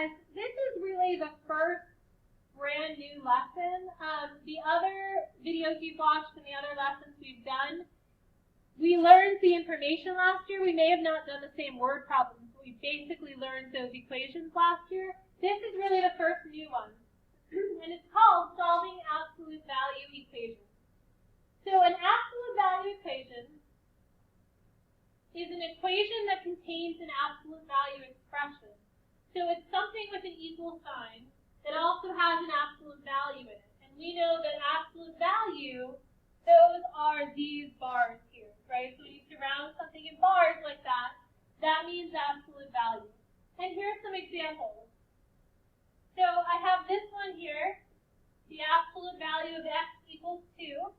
guys, this is really the first brand new lesson. The other videos you've watched and the other lessons we've done, we learned the information last year. We may have not done the same word problems, but we basically learned those equations last year. This is really the first new one, and it's called solving absolute value equations. So an absolute value equation is an equation that contains an absolute value expression. So it's something with an equal sign that also has an absolute value in it. And we know that absolute value, those are these bars here, right? So when you surround something in bars like that, that means absolute value. And here's some examples. So I have this one here, the absolute value of x equals 2.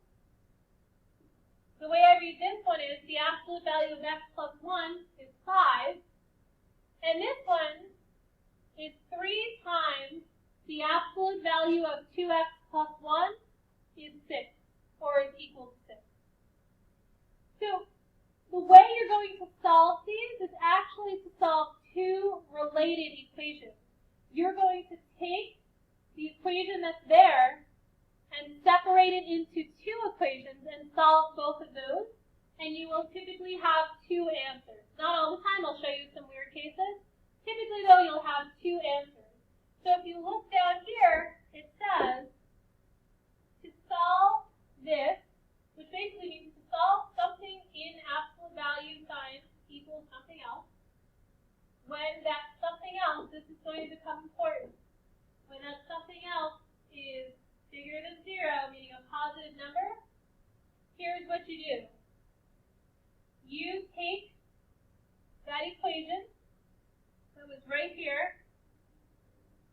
The way I read this one is the absolute value of x plus 1 is 5. And this one is 3 times the absolute value of 2x plus 1 is 6, or is equal to 6. So the way you're going to solve these is actually to solve two related equations. You're going to take the equation that's there and separate it into two equations and solve both of those, and you will typically have two answers. Not all the time, I'll show you some weird cases. Typically, though, you'll have two answers. So if you look down here, it says to solve this, which basically means to solve something in absolute value sign equals something else. When that something else, this is going to become important. When that something else is bigger than 0, meaning a positive number, here's what you do. You take that equation that was right here.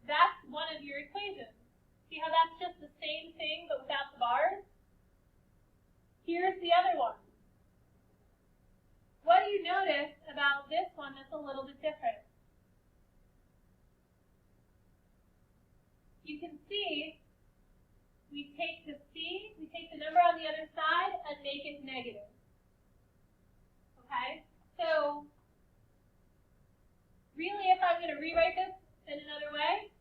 That's one of your equations. See how that's just the same thing but without the bars? Here's the other one. What do you notice about this one that's a little bit different? You can see we take the c, we take the number on the other side and make it negative. Okay? So really, if I'm going to rewrite this in another way,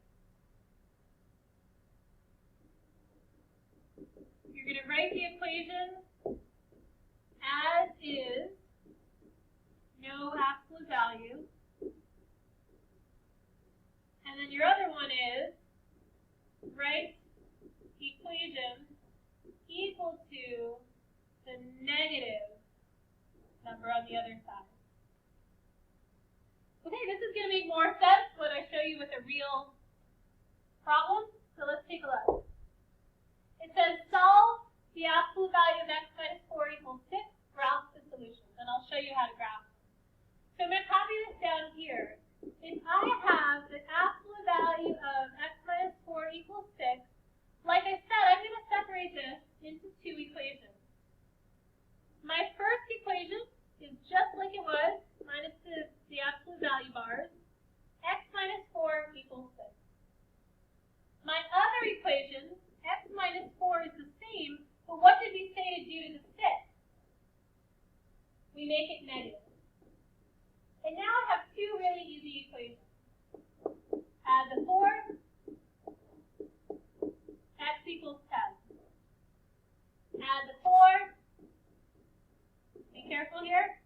you're going to write the equation as is, no absolute value. And then your other one is write equation equal to the negative number on the other side. Okay, this is going to make more sense when I show you with a real problem. So let's take a look. It says solve the absolute value of x minus 4 equals 6, graph the solution. And I'll show you how to graph it. So I'm going to copy this down here. If I have the absolute value of x minus 4 equals 6, like I said, I'm going to separate this into two equations. My first equation is just like it was, minus the absolute value bars. X minus 4 equals 6. My other equation, x minus 4 is the same, but what did we say to do to the 6? We make it negative. And now I have two really easy equations. Add the 4, x equals 10. Add the 4, be careful here,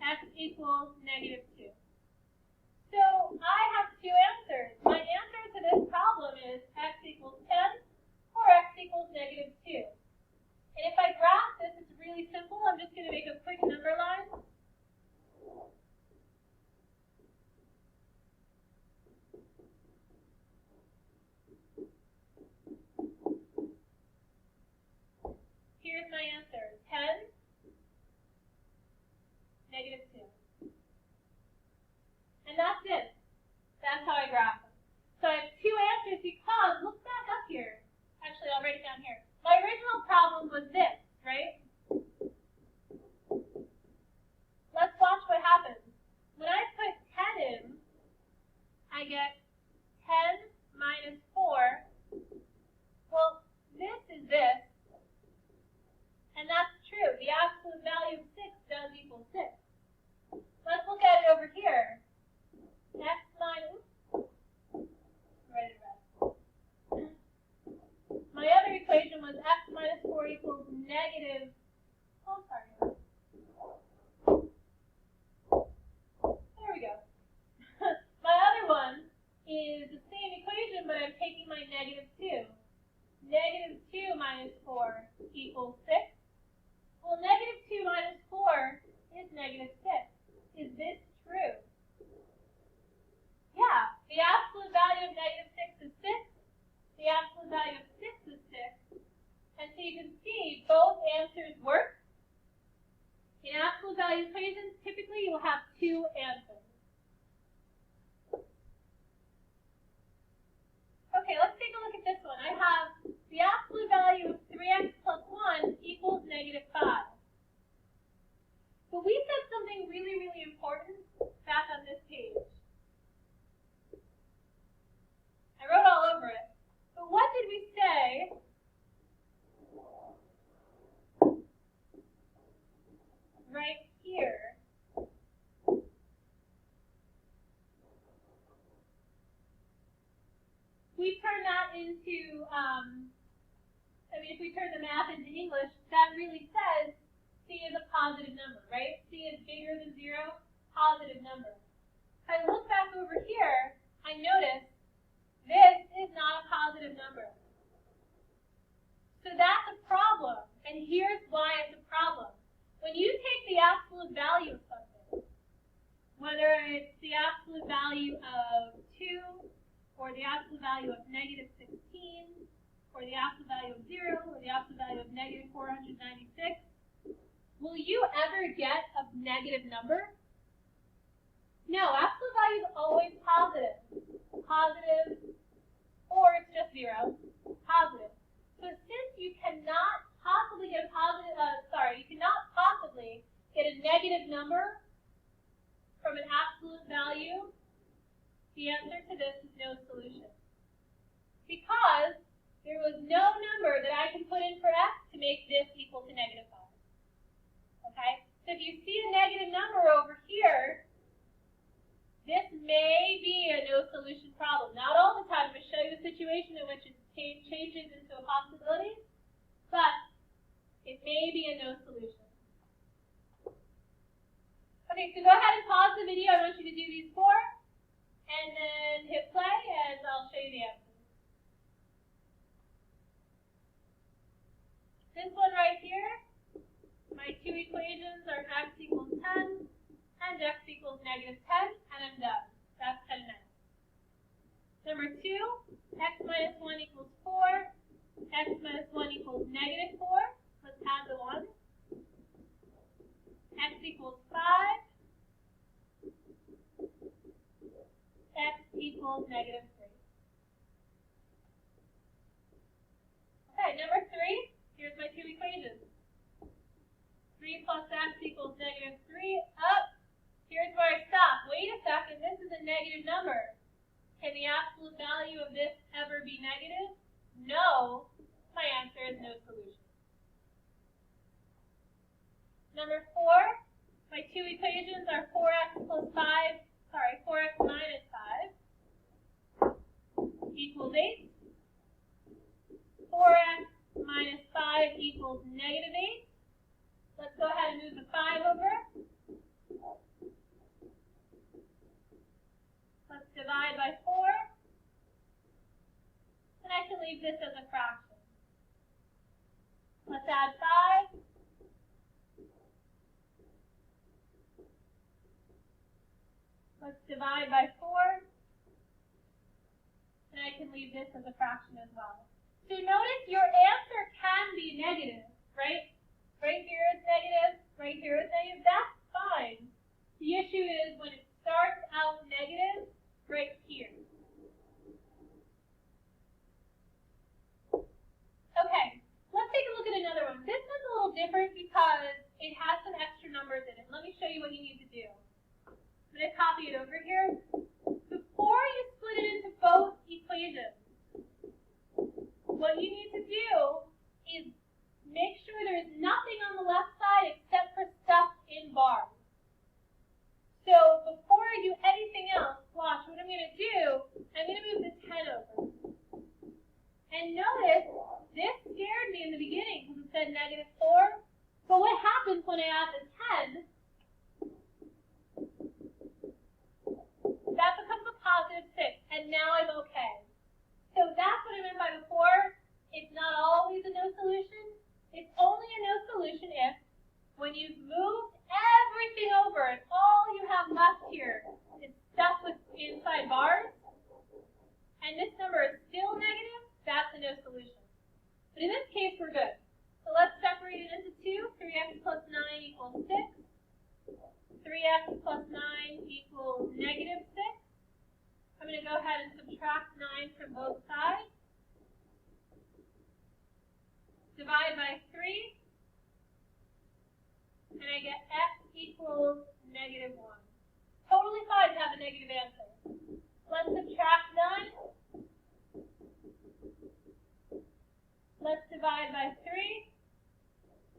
x equals negative 2. So I have two answers. My answer to this problem is x equals 10 or x equals negative 2. And if I graph this, it's really simple. I'm just going to make a quick number line. Here's my answer, 10, negative 2. And that's it. That's how I graph them. So I have two answers because, look back up here. Actually, I'll write it down here. My original problem was this, right? Let's watch what happens. When I put 10 in, I get 10 minus 4. Well, this is this. And that's true. The absolute value of 6 does equal 6. Let's look at it over here. X minus negative, oh, sorry. There we go. My other one is the same equation, but I'm taking my negative 2. Negative 2 minus 4 equals 6. Well, negative 2 minus 4 is negative 6. Is this true? Yeah, the absolute value of negative 6 is 6. The absolute value of 6 is 6. And so you can see both answers work. In absolute value equations, typically you will have 2 answers. Okay, let's take a look at this one. I have the absolute value of 3x plus 1 equals negative 5. But we said something really, really important back on this page. I wrote all over it. But what did we say? Right here. We turn that into, if we turn the math into English, that really says C is a positive number, right? C is bigger than 0, positive number. If I look back over here, I notice this is not a positive number. So that's a problem, and here's why it's a problem. When you take the absolute value of something, whether it's the absolute value of 2, or the absolute value of negative 16, or the absolute value of 0, or the absolute value of negative 496, will you ever get a negative number? No, absolute value is always positive. Positive, or it's just 0, positive. So since you cannot possibly get a positive, you cannot possibly get a negative number from an absolute value, the answer to this is no solution. Because there was no number that I can put in for x to make this equal to negative 5. Okay? So if you see a negative number over here, this may be a no solution problem. Not all the time. I'm going to show you a situation in which it changes into a possibility, but it may be a no solution. Okay, so go ahead and pause the video. I want you to do these 4, and then hit play, and I'll show you the answers. This one right here, my 2 equations are x equals 10 and x equals negative 10, and I'm done. That's 10 minutes. Number 2, x minus 1 equals 4, x minus 1 equals negative 4. Let's add the 1. X equals 5. X equals negative 3. Okay, number 3, here's my 2 equations. 3 plus x equals negative 3. Here's where I stop. Wait a second, this is a negative number. Can the absolute value of this ever be negative? No. My answer is no solution. Number 4, my 2 equations are 4x minus 5 equals 8. 4x minus 5 equals negative 8. Let's go ahead and move the 5 over. Let's divide by 4. And I can leave this as a fraction. Let's add 5. Let's divide by 4. And I can leave this as a fraction as well. So notice your answer can be negative, right? Right here is negative, right here is negative. That's fine. The issue is when it starts out negative, right here. Okay, let's take a look at another one. This one's a little different because it has some extra numbers in it. Let me show you what you need to do. I'm going to copy it over here. Before you split it into both equations, what you need to do is make sure there is nothing on the left side except for stuff in bars. So before I do anything else, watch what I'm going to do. I'm going to move the 10 over. And notice, this scared me in the beginning because it said negative 4. when I add the 10, that becomes a positive 6, and now I'm okay. So that's what I meant by before. It's not always a no solution. It's only a no solution if, when you've moved everything over and all you have left here is stuff with inside bars, and this number is still negative, that's a no solution. But in this case, we're good. So let's separate it into 2. 3x plus 9 equals 6. 3x plus 9 equals negative 6. I'm going to go ahead and subtract 9 from both sides. Divide by 3. And I get x equals negative 1. Totally fine to have a negative answer. Let's subtract 9. Let's divide by 3.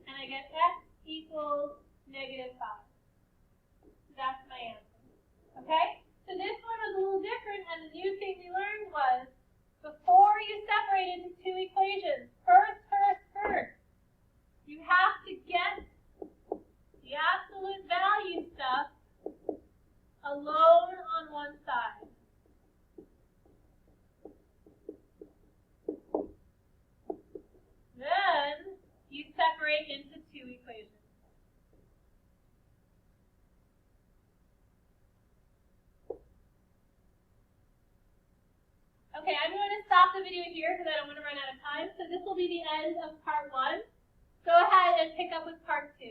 And I get x equals negative 5. That's my answer. Okay? So this one was a little different, and the new thing we learned was, before you separate into two equations, first, you have to get the absolute value stuff alone on one side. Then you separate into two equations. Okay, I'm going to stop the video here because I don't want to run out of time. So this will be the end of part 1. Go ahead and pick up with part 2.